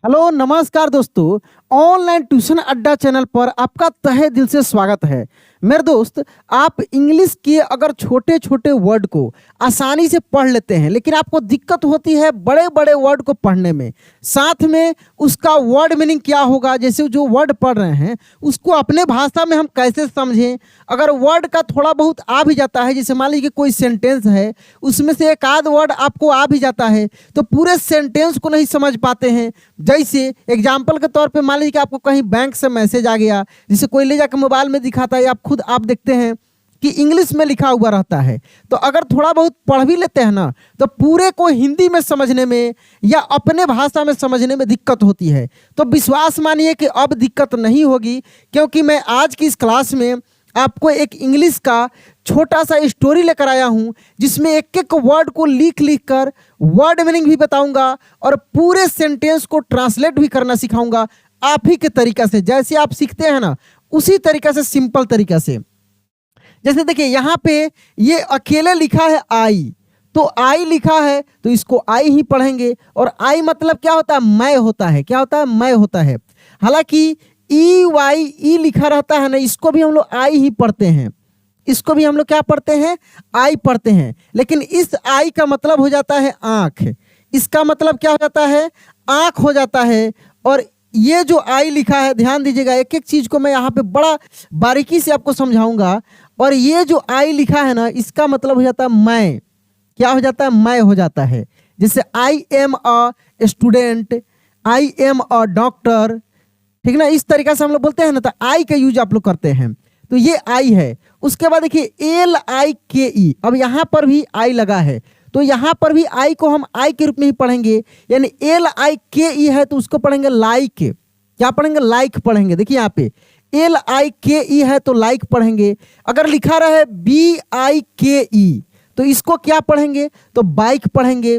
Hello नमस्कार दोस्तों। Online tuition अड्डा चैनल पर आपका तहे दिल से स्वागत है। मेरे दोस्त, आप इंग्लिश के अगर छोटे छोटे वर्ड को आसानी से पढ़ लेते हैं, लेकिन आपको दिक्कत होती है बड़े बड़े वर्ड को पढ़ने में, साथ में उसका वर्ड मीनिंग क्या होगा, जैसे जो वर्ड पढ़ रहे हैं उसको अपने भाषा में हम कैसे समझें। अगर वर्ड का थोड़ा बहुत आ भी जाता है, जैसे मान लीजिए कोई सेंटेंस है, उसमें से एक आध वर्ड आपको आ भी जाता है तो पूरे सेंटेंस को नहीं समझ पाते हैं। जैसे एग्जाम्पल के तौर पे मान लीजिए कि आपको कहीं बैंक से मैसेज आ गया, जिसे कोई ले जाकर मोबाइल में दिखाता है, खुद आप देखते हैं कि इंग्लिश में लिखा हुआ रहता है, तो अगर थोड़ा बहुत पढ़ भी लेते हैं ना, तो पूरे को हिंदी में समझने में या अपने भाषा में समझने में दिक्कत होती है। तो विश्वास मानिए कि अब दिक्कत नहीं होगी, क्योंकि मैं आज की इस क्लास में आपको एक इंग्लिश का छोटा सा स्टोरी लेकर आया हूं, जिसमें एक एक वर्ड को लिख लिख कर वर्ड मीनिंग भी बताऊंगा और पूरे सेंटेंस को ट्रांसलेट भी करना सिखाऊंगा आप ही के तरीका से, जैसे आप सीखते हैं ना उसी तरीका से, सिंपल तरीका से। जैसे देखिए यहाँ पे ये अकेले लिखा है आई, तो आई लिखा है तो इसको आई ही पढ़ेंगे। और आई मतलब क्या होता है? मैं होता है। क्या होता है? मैं होता है। हालांकि ई वाई ई लिखा रहता है ना, इसको भी हम लोग आई ही पढ़ते हैं। इसको भी हम लोग क्या पढ़ते हैं? आई पढ़ते हैं। लेकिन इस आई का मतलब हो जाता है आंख। इसका मतलब क्या हो जाता है? आंख हो जाता है। और ये जो आई लिखा है, ध्यान दीजिएगा, एक एक चीज को मैं यहाँ पे बड़ा बारीकी से आपको समझाऊंगा। और ये जो आई लिखा है ना, इसका मतलब हो जाता है मैं। क्या हो जाता है? मैं हो जाता है। जैसे I am a student, I am a doctor, ठीक ना, इस तरीके से हम लोग बोलते हैं ना, तो आई का यूज आप लोग करते हैं। तो ये आई है। उसके बाद देखिए एल आई के ई, अब यहाँ पर भी आई लगा है, तो यहाँ पर भी आई को हम आई के रूप में ही पढ़ेंगे। यानी एल आई के ई है तो उसको पढ़ेंगे लाइक। क्या पढ़ेंगे? लाइक पढ़ेंगे। देखिए यहाँ पे एल आई के ई है तो लाइक पढ़ेंगे। अगर लिखा रहे बी आई के ई तो इसको क्या पढ़ेंगे? तो बाइक पढ़ेंगे।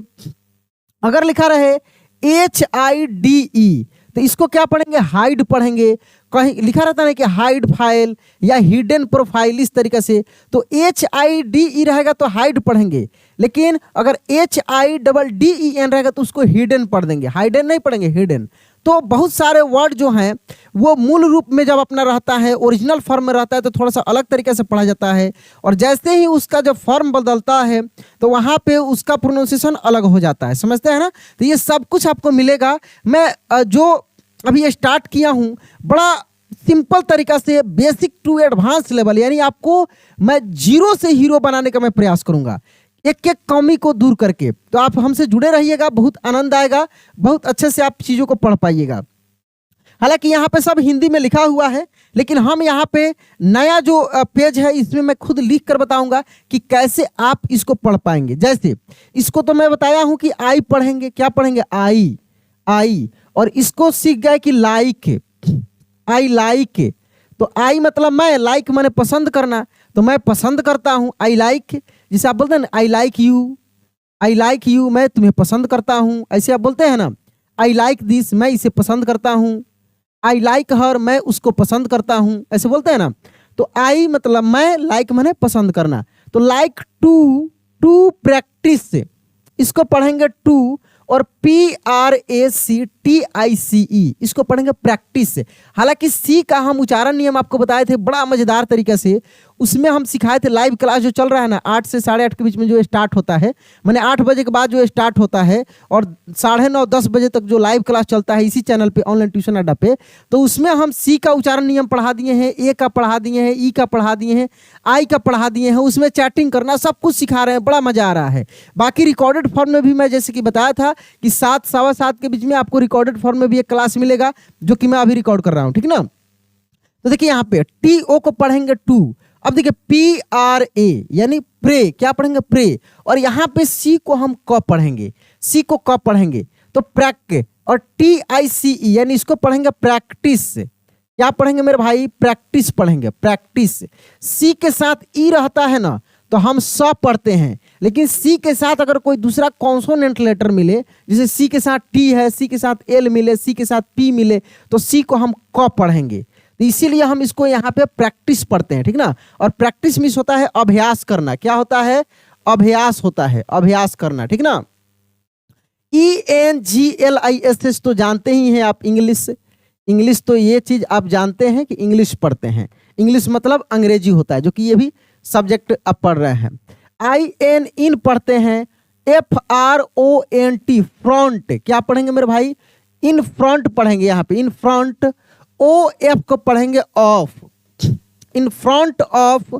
अगर लिखा रहे एच आई डी ई तो इसको क्या पढ़ेंगे? हाइड पढ़ेंगे। कहीं लिखा रहता है कि हाइड फाइल या हिडन प्रोफाइल, इस तरीके से, तो एच आई डी ई रहेगा तो हाइड पढ़ेंगे। लेकिन अगर H I double D E N रहेगा तो उसको हिडन पढ़ देंगे, हाइडन नहीं पढ़ेंगे, हिडन। तो बहुत सारे वर्ड जो हैं वो मूल रूप में जब अपना रहता है, ओरिजिनल फॉर्म में रहता है, तो थोड़ा सा अलग तरीके से पढ़ा जाता है। और जैसे ही उसका जब फॉर्म बदलता है तो वहाँ पे उसका प्रोनाउंसिएशन अलग हो जाता है। समझते हैं ना? तो ये सब कुछ आपको मिलेगा। मैं जो अभी स्टार्ट किया हूँ बड़ा सिंपल तरीका से, बेसिक टू एडवांस लेवल, यानी आपको मैं जीरो से हीरो बनाने का मैं प्रयास करूंगा, एक एक कमी को दूर करके। तो आप हमसे जुड़े रहिएगा, बहुत आनंद आएगा, बहुत अच्छे से आप चीज़ों को पढ़ पाइएगा। हालांकि यहाँ पे सब हिंदी में लिखा हुआ है, लेकिन हम यहाँ पे नया जो पेज है इसमें मैं खुद लिख कर बताऊंगा कि कैसे आप इसको पढ़ पाएंगे। जैसे इसको तो मैं बताया हूँ कि आई पढ़ेंगे। क्या पढ़ेंगे? आई, आई। और इसको सीख गए कि लाइक, आई लाइक, तो आई मतलब मैं, लाइक मैंने पसंद करना, तो मैं पसंद करता हूँ, आई लाइक। जिसे आप बोलते हैं ना आई like you, I like you, मैं तुम्हें पसंद करता हूँ, ऐसे आप बोलते हैं ना। आई लाइक दिस, मैं इसे पसंद करता हूँ। आई लाइक हर, मैं उसको पसंद करता हूँ, ऐसे बोलते हैं ना। तो आई मतलब मैं, लाइक मैंने पसंद करना। तो लाइक टू, टू प्रैक्टिस, इसको पढ़ेंगे टू। और PRACTICE, इसको पढ़ेंगे प्रैक्टिस। हालांकि सी का हम उच्चारण नियम आपको बताए थे बड़ा मजेदार तरीके से, उसमें हम सिखाए थे। लाइव क्लास जो चल रहा है ना, 8 से 8:30 के बीच में जो स्टार्ट होता है, मैंने 8 बजे के बाद जो स्टार्ट होता है, और 9:30 10 बजे तक जो लाइव क्लास चलता है इसी चैनल पे, ऑनलाइन ट्यूशन अड्डा पे, तो उसमें हम सी का उच्चारण नियम पढ़ा दिए हैं, ए का पढ़ा दिए हैं, ई का पढ़ा दिए हैं, आई का पढ़ा दिए हैं। उसमें चैटिंग करना सब कुछ सिखा रहे हैं, बड़ा मजा आ रहा है। बाकी रिकॉर्डेड फॉर्म में भी मैं जैसे कि बताया था कि 7 सवा 7 के बीच में आपको रिकॉर्डेड फॉर्म में भी एक क्लास मिलेगा, जो कि मैं अभी रिकॉर्ड कर रहा हूँ, ठीक ना। तो देखिए यहाँ पे टी ओ को पढ़ेंगे टू। अब देखिए PRA यानी प्रे, क्या पढ़ेंगे? प्रे। और यहाँ पे सी को हम क पढ़ेंगे, सी को क पढ़ेंगे तो प्रैक। और TICE यानी इसको पढ़ेंगे प्रैक्टिस। क्या पढ़ेंगे मेरे भाई? प्रैक्टिस पढ़ेंगे, प्रैक्टिस। सी के साथ ई रहता है ना तो हम स पढ़ते हैं, लेकिन सी के साथ अगर कोई दूसरा कॉन्सोनेंट लेटर मिले, जैसे सी के साथ टी है, सी के साथ एल मिले, सी के साथ पी मिले, तो सी को हम क पढ़ेंगे। तो इसीलिए हम इसको यहाँ पे प्रैक्टिस पढ़ते हैं, ठीक ना। और प्रैक्टिस मीन्स होता है अभ्यास करना। क्या होता है? अभ्यास होता है, अभ्यास करना, ठीक ना। ENGLISH तो जानते ही हैं आप, इंग्लिश। इंग्लिश तो ये चीज आप जानते हैं कि इंग्लिश पढ़ते हैं। इंग्लिश मतलब अंग्रेजी होता है, जो कि ये भी सब्जेक्ट आप पढ़ रहे हैं। IN इन पढ़ते हैं। FRONT फ्रंट, क्या पढ़ेंगे मेरे भाई? इन फ्रंट पढ़ेंगे यहाँ पे, इन फ्रंट। OF को पढ़ेंगे of, in front of.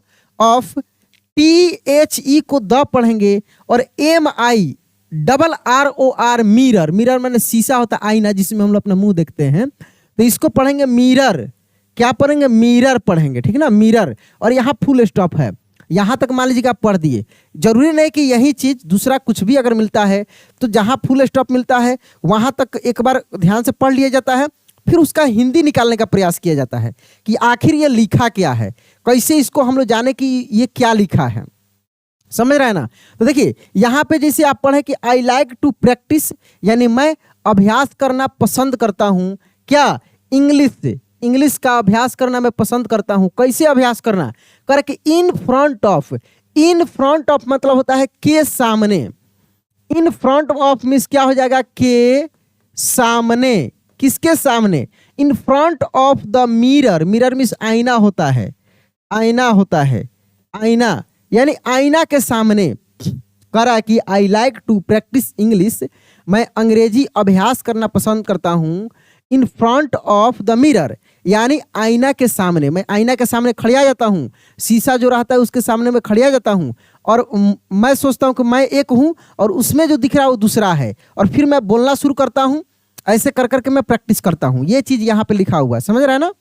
THE को द पढ़ेंगे। और MIRROR मिरर, मिरर मैंने शीशा होता है, आईना, जिसमें हम लोग अपना मुंह देखते हैं, तो इसको पढ़ेंगे मिरर। क्या पढ़ेंगे? मिरर पढ़ेंगे, ठीक है ना, मिरर। और यहाँ फुल स्टॉप है, यहाँ तक मान लीजिए कि आप पढ़ दिए। जरूरी नहीं कि यही चीज दूसरा कुछ भी अगर मिलता है तो जहाँ फुल स्टॉप मिलता है वहां तक एक बार ध्यान से पढ़ लिया जाता है, फिर उसका हिंदी निकालने का प्रयास किया जाता है कि आखिर ये लिखा क्या है, कैसे इसको हम लोग जाने कि ये क्या लिखा है। समझ रहे हैं ना? तो देखिए यहाँ पे जैसे आप पढ़े कि आई लाइक टू प्रैक्टिस, यानी मैं अभ्यास करना पसंद करता हूँ। क्या? इंग्लिश, इंग्लिश का अभ्यास करना मैं पसंद करता हूँ। कैसे अभ्यास करना? कर कि इन front of, in front of मतलब होता है के सामने। इन फ्रंट ऑफ मीन्स क्या हो जाएगा? के सामने। किसके सामने? इन front of the mirror, mirror means आईना होता है, आईना होता है, आईना यानी आईना के सामने। करा कि I like to practise English, मैं अंग्रेजी अभ्यास करना पसंद करता हूँ। In front of the mirror यानी आईना के सामने, मैं आईना के सामने खड़िया जाता हूँ, शीशा जो रहता है उसके सामने मैं खड़िया जाता हूँ, और मैं सोचता हूँ कि मैं एक हूँ और उसमें जो दिख रहा है वो दूसरा है, और फिर मैं बोलना शुरू करता हूँ। ऐसे कर करके मैं प्रैक्टिस करता हूँ। ये चीज यहाँ पे लिखा हुआ है, समझ रहे हैं ना?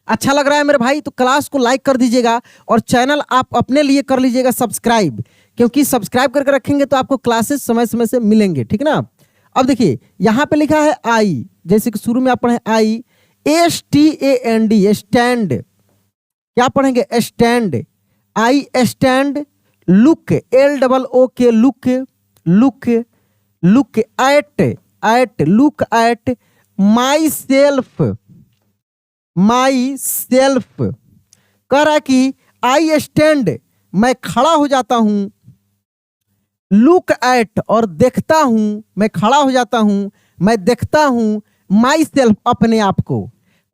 अच्छा लग रहा है मेरे भाई? तो क्लास को लाइक कर दीजिएगा और चैनल आप अपने लिए कर लीजिएगा सब्सक्राइब, क्योंकि सब्सक्राइब करके रखेंगे तो आपको क्लासेस समय समय से मिलेंगे, ठीक है ना? अब देखिए यहाँ पे लिखा है आई, जैसे कि शुरू में आप पढ़े आई, STAND, स्टैंड। क्या पढ़ेंगे? Stand, I stand. Look, LOOK, look, look, look at, look at my self, my self. कह रहा कि आई स्टैंड, मैं खड़ा हो जाता हूं। लुक एट, और देखता हूं, मैं खड़ा हो जाता हूं, मैं देखता हूं। माई सेल्फ, अपने आप को।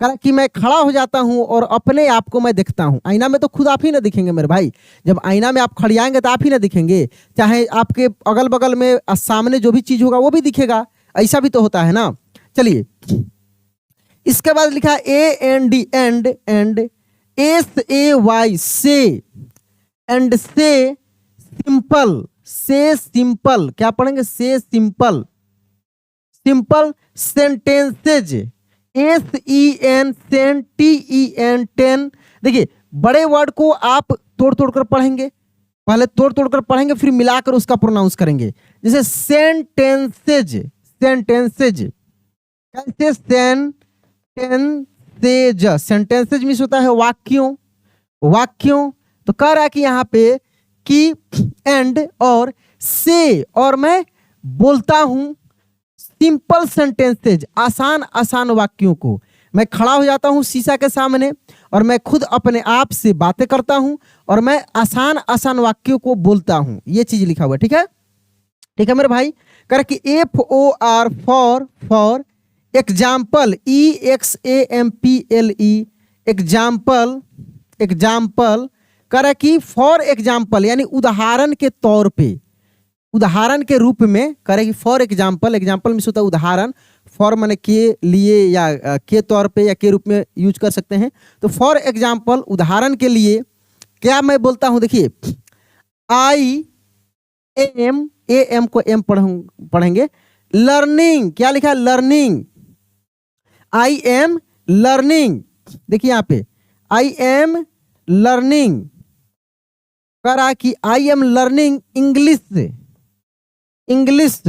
कह रहा कि मैं खड़ा हो जाता हूं और अपने आप को मैं देखता हूं। आईना में तो खुद आप ही ना दिखेंगे मेरे भाई, जब आईना में आप खड़ियाएंगे तो आप ही ना दिखेंगे, चाहे आपके अगल बगल में सामने जो भी चीज होगा वो भी दिखेगा, ऐसा भी तो होता है ना। चलिए इसके बाद लिखा AND, एंड, SAY से, एंड से सिंपल, से सिंपल। क्या पढ़ेंगे? से simple, simple sentences, SEN, Sen, TEN, ten. देखिए बड़े वर्ड को आप तोड़ तोड़ कर पढ़ेंगे, पहले तोड़ तोड़ कर पढ़ेंगे फिर मिलाकर उसका प्रोनाउंस करेंगे। जैसे सेंटेंसेज, सेंटेंसेज, कैसे? सेंटेंसेज, सेंटेंसेज मीन्स होता है वाक्यों, वाक्यों। तो कह रहा है कि यहाँ पे कि एंड और से, और मैं बोलता हूं सिंपल सेंटेंसेज, आसान आसान वाक्यों को। मैं खड़ा हो जाता हूं शीशा के सामने और मैं खुद अपने आप से बातें करता हूं और मैं आसान आसान वाक्यों को बोलता हूं। ये चीज लिखा हुआ है, ठीक है? ठीक है मेरे भाई? कर कि FOR for example, EXAMPLE, example, example. कर कि फॉर एग्जाम्पल यानी उदाहरण के तौर पे, उदाहरण के रूप में। करेगी फॉर एग्जाम्पल, एग्जाम्पल में होता है उदाहरण, फॉर माने के लिए या के तौर पे या के रूप में यूज कर सकते हैं। तो फॉर एग्जाम्पल उदाहरण के लिए क्या मैं बोलता हूं? देखिए AM को M पढ़ेंगे। लर्निंग, क्या लिखा है? Learning, I am learning. देखिए यहाँ पे आई एम लर्निंग, कह रहा कि I am learning English, English.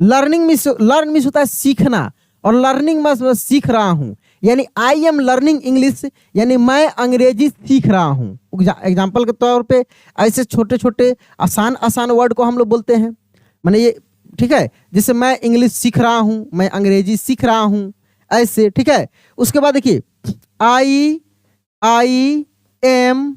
Learning miss, learn miss होता है सीखना, और लर्निंग मैं सीख रहा हूं, यानी आई एम लर्निंग इंग्लिश, यानी मैं अंग्रेजी सीख रहा हूं। एग्जाम्पल के तौर पे ऐसे छोटे छोटे आसान आसान वर्ड को हम लोग बोलते हैं, माने ये, ठीक है? जैसे मैं इंग्लिश सीख रहा हूं, मैं अंग्रेजी सीख रहा हूं, ऐसे, ठीक है? उसके बाद देखिए I am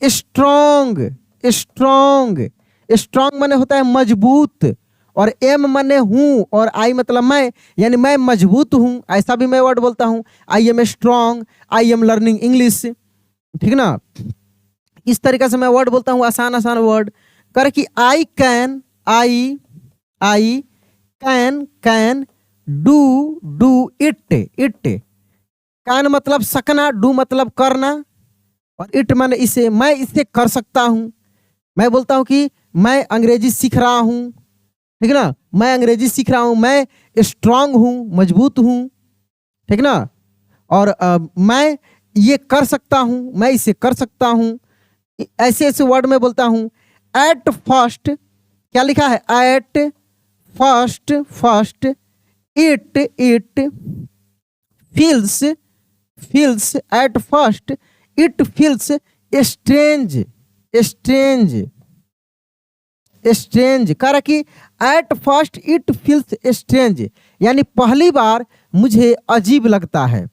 strong, strong, strong माने होता है मजबूत, और एम माने हूँ, और आई मतलब मैं, यानी मैं मजबूत हूँ, ऐसा भी मैं वर्ड बोलता हूँ। I am strong, I am learning English, ठीक ना। इस तरीके से मैं वर्ड बोलता हूँ, आसान आसान वर्ड कर कि I can, I can do it, can मतलब सकना, डू मतलब करना, और इट माने इसे, मैं इसे कर सकता हूँ। मैं बोलता हूँ कि मैं अंग्रेजी सीख रहा हूँ, ठीक ना, मैं अंग्रेजी सीख रहा हूँ, मैं स्ट्रांग हूँ, मजबूत हूँ, ठीक ना। और मैं ये कर सकता हूँ, मैं इसे कर सकता हूँ। ऐसे ऐसे वर्ड में बोलता हूँ। एट फर्स्ट, क्या लिखा है, at first, first it feels, at first it feels strange, strange कह कि at first it feels strange, यानी पहली बार मुझे अजीब लगता है।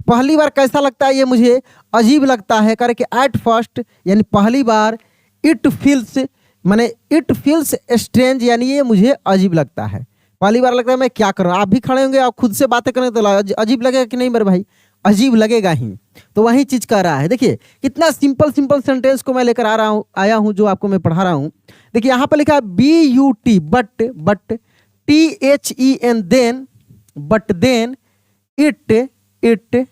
पहली बार कैसा लगता है, ये मुझे अजीब लगता है, कह कि एट फर्स्ट यानी पहली बार, इट फील्स माने इट फील्स स्ट्रेंज, यानी ये मुझे अजीब लगता है। पहली बार लगता है मैं क्या कर रहा हूँ। आप भी खड़े होंगे, आप खुद से बातें करें तो अजीब लगेगा कि नहीं मेरे भाई, अजीब लगेगा ही। तो वही चीज कह रहा है। देखिए कितना सिंपल सिंपल सेंटेंस को मैं लेकर आया हूँ जो आपको मैं पढ़ा रहा हूँ। देखिए यहाँ पे लिखा है BUT, but THEN then, but then it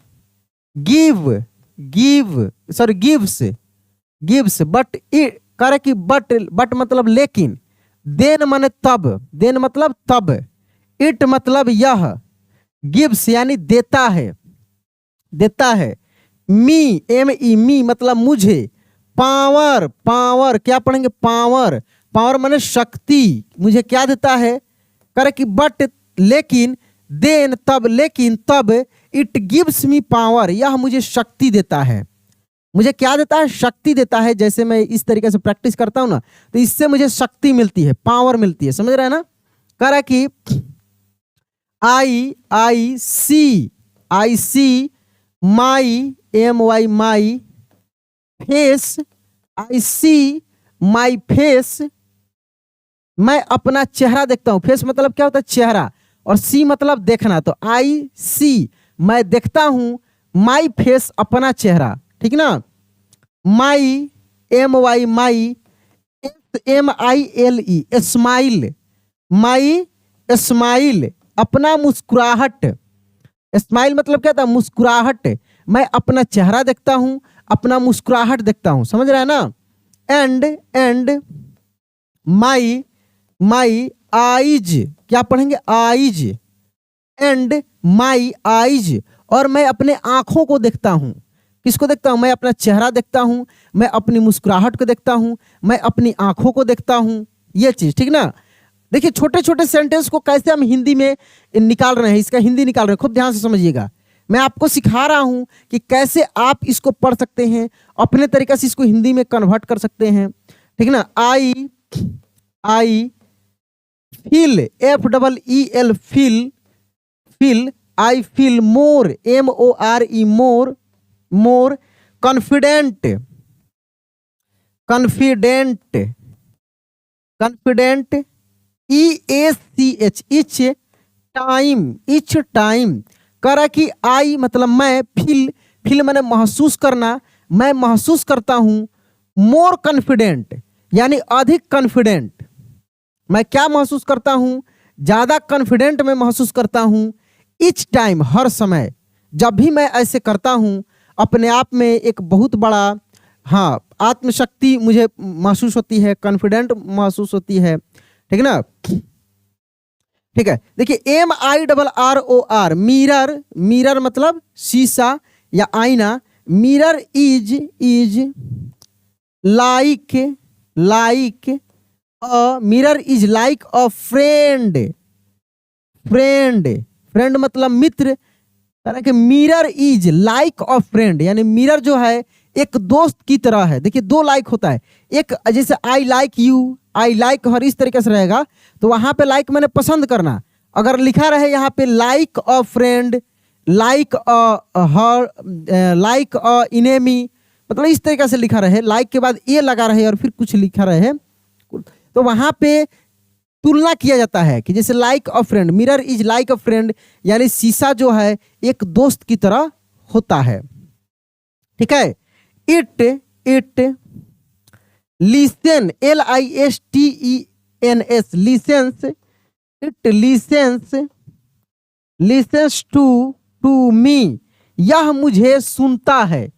gives, but कह कि बट मतलब लेकिन, देन माने तब, देन मतलब तब, इट मतलब यह, गिव्स यानी देता है, मी मी मतलब मुझे, पावर क्या पढ़ेंगे, पावर माने शक्ति, मुझे क्या देता है, करे कि बट लेकिन, देन तब, लेकिन तब, इट गिव्स मी पावर, यह मुझे शक्ति देता है। मुझे क्या देता है, शक्ति देता है। जैसे मैं इस तरीके से प्रैक्टिस करता हूं ना, तो इससे मुझे शक्ति मिलती है, पावर मिलती है, समझ रहे हैं ना। कह रहा कि आई सी माई my face, I C my face, मैं अपना चेहरा देखता हूं। फेस मतलब क्या होता है, चेहरा, और सी मतलब देखना, तो आई सी मैं देखता हूं, माई फेस अपना चेहरा, ठीक ना। माई माई SMILE स्माइल, माई स्माइल अपना मुस्कुराहट, स्माइल मतलब क्या था, मुस्कुराहट, मैं अपना चेहरा देखता हूं, अपना मुस्कुराहट देखता हूं, समझ रहे हैं ना। एंड माई आईज, क्या पढ़ेंगे, आईज, एंड माई आईज, और मैं अपने आंखों को देखता हूं। किसको देखता हूं, मैं अपना चेहरा देखता हूं, मैं अपनी मुस्कुराहट को देखता हूं, मैं अपनी आंखों को देखता हूं, ये चीज, ठीक ना। देखिए छोटे छोटे सेंटेंस को कैसे हम हिंदी में निकाल रहे हैं, इसका हिंदी निकाल रहे हैं, खूब ध्यान से समझिएगा। मैं आपको सिखा रहा हूं कि कैसे आप इसको पढ़ सकते हैं, अपने तरीके से इसको हिंदी में कन्वर्ट कर सकते हैं, ठीक ना। I feel, FEEL feel, I feel more, MORE more confident, EACH each time, करा कि आई मतलब मैं, फील मैंने महसूस करना, मैं महसूस करता हूं, मोर कॉन्फिडेंट यानी अधिक कॉन्फिडेंट, मैं क्या महसूस करता हूं, ज्यादा कॉन्फिडेंट मैं महसूस करता हूं, इच टाइम हर समय, जब भी मैं ऐसे करता हूं, अपने आप में एक बहुत बड़ा, हाँ, आत्मशक्ति मुझे महसूस होती है, कॉन्फिडेंट महसूस होती है, ठीक ना। ठीक है, देखिए MIRROR मिरर मतलब शीशा या आईना, mirror is like mirror is like a friend मतलब मित्र, mirror is like a friend, यानी मिरर जो है एक दोस्त की तरह है। देखिए दो लाइक होता है, एक जैसे I like you, I like her, इस तरीके से रहेगा, तो वहां पे लाइक मैंने पसंद करना, अगर लिखा रहे यहाँ पे like a friend, like her, like a enemy, मतलब इस तरीके से लिखा रहे, लाइक के बाद ए लगा रहे और फिर कुछ लिखा रहे, तो वहां पे तुलना किया जाता है कि जैसे like a friend, mirror is like a friend, यानी शीशा जो है एक दोस्त की तरह होता है। ठीक है। It it listen, LISTENS, listens, it listens, listens to me, यह मुझे सुनता है।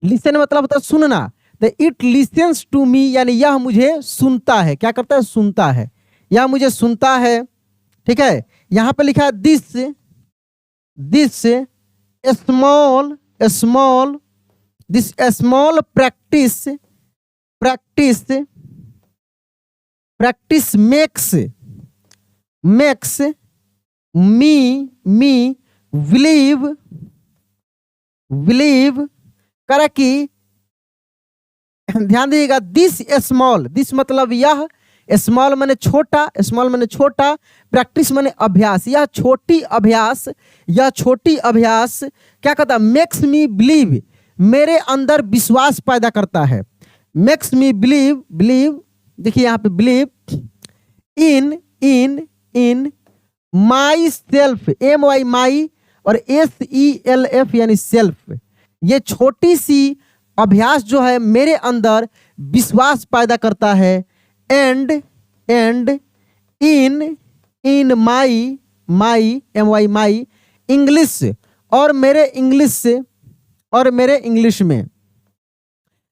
लिसन मतलब होता है सुनना, तो इट लिसन्स टू मी यानी यह मुझे सुनता है। क्या करता है? सुनता है। यह मुझे सुनता है। ठीक है। यहां पे लिखा है this this small small, this small practice practice practice makes makes me believe believe करा कि, ध्यान दीजिएगा, दिस स्मॉल, दिस मतलब यह, स्मॉल माने छोटा, स्मॉल माने छोटा, प्रैक्टिस माने अभ्यास, यह छोटी अभ्यास, यह छोटी अभ्यास क्या कहता है? मेक्स मी बिलीव, मेरे अंदर विश्वास पैदा करता है। मेक्स मी बिलीव, बिलीव देखिए यहाँ पे believe in my self, MY माई, और SELF यानी सेल्फ, ये छोटी सी अभ्यास जो है मेरे अंदर विश्वास पैदा करता है। And in my MY my English, और मेरे इंग्लिश में,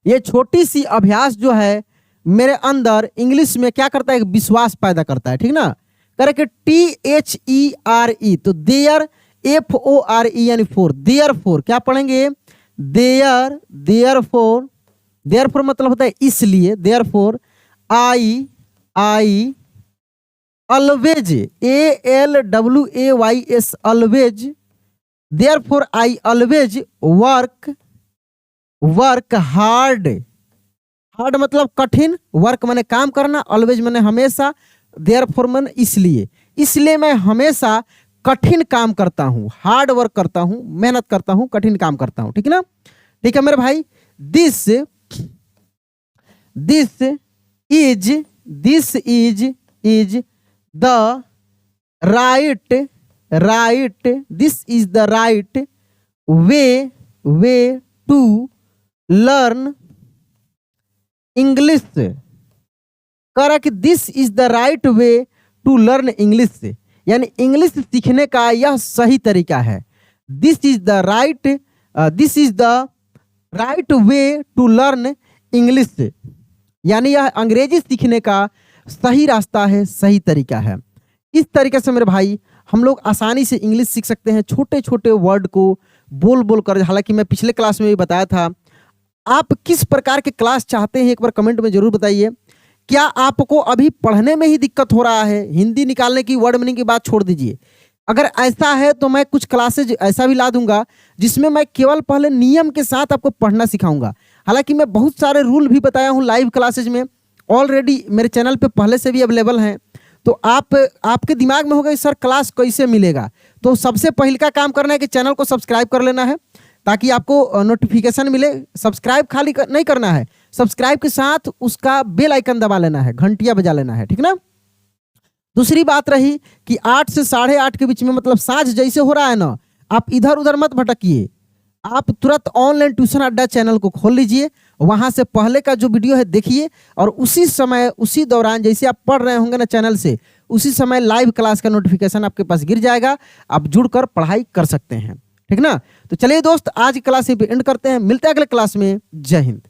ये छोटी सी अभ्यास जो है मेरे अंदर इंग्लिश में क्या करता है? एक विश्वास पैदा करता है। ठीक ना। करेक्ट। THERE, तो देयर, FORE यानी फोर, देयर फोर क्या पढ़ेंगे? देयर फोर मतलब होता है इसलिए, therefore I always, ALWAYS always, therefore I always work hard, hard मतलब कठिन, वर्क माने काम करना, ऑलवेज माने हमेशा, देयर फोर माने इसलिए मैं हमेशा कठिन काम करता हूं, हार्ड वर्क करता हूं, मेहनत करता हूं, कठिन काम करता हूं। ठीक है ना। ठीक है मेरे भाई। This is the right this is the right way to learn English, करा कि this is the right way to learn English, यानी इंग्लिश सीखने का यह सही तरीका है। This is the right way to learn English, यानी यह अंग्रेजी सीखने का सही रास्ता है, सही तरीका है। इस तरीके से मेरे भाई हम लोग आसानी से इंग्लिश सीख सकते हैं, छोटे छोटे वर्ड को बोल कर। हालांकि मैं पिछले क्लास में भी बताया था। आप किस प्रकार के क्लास चाहते हैं एक बार कमेंट में जरूर बताइए। क्या आपको अभी पढ़ने में ही दिक्कत हो रहा है? हिंदी निकालने की, वर्ड मीनिंग की बात छोड़ दीजिए। अगर ऐसा है तो मैं कुछ क्लासेज ऐसा भी ला दूंगा जिसमें मैं केवल पहले नियम के साथ आपको पढ़ना सिखाऊंगा। हालांकि मैं बहुत सारे रूल भी बताया हूं लाइव क्लासेज में, ऑलरेडी मेरे चैनल पे पहले से भी अवेलेबल हैं। तो आपके दिमाग में होगा सर क्लास कैसे मिलेगा, तो सबसे पहले का काम करना है कि चैनल को सब्सक्राइब कर लेना है ताकि आपको नोटिफिकेशन मिले। सब्सक्राइब खाली नहीं करना है, सब्सक्राइब के साथ उसका बेल आइकन दबा लेना है, घंटिया बजा लेना है। ठीक ना। दूसरी बात रही कि 8 से 8:30 के बीच में, मतलब साँझ जैसे हो रहा है ना, आप इधर उधर मत भटकिए। आप तुरंत ऑनलाइन ट्यूशन अड्डा चैनल को खोल लीजिए, वहां से पहले का जो वीडियो है देखिए, और उसी समय उसी दौरान जैसे आप पढ़ रहे होंगे ना चैनल से, उसी समय लाइव क्लास का नोटिफिकेशन आपके पास गिर जाएगा। आप जुड़कर पढ़ाई कर सकते हैं। ठीक ना। तो चलिए दोस्त, आज की क्लास पे एंड करते हैं, मिलते हैं अगले क्लास में। जय हिंद।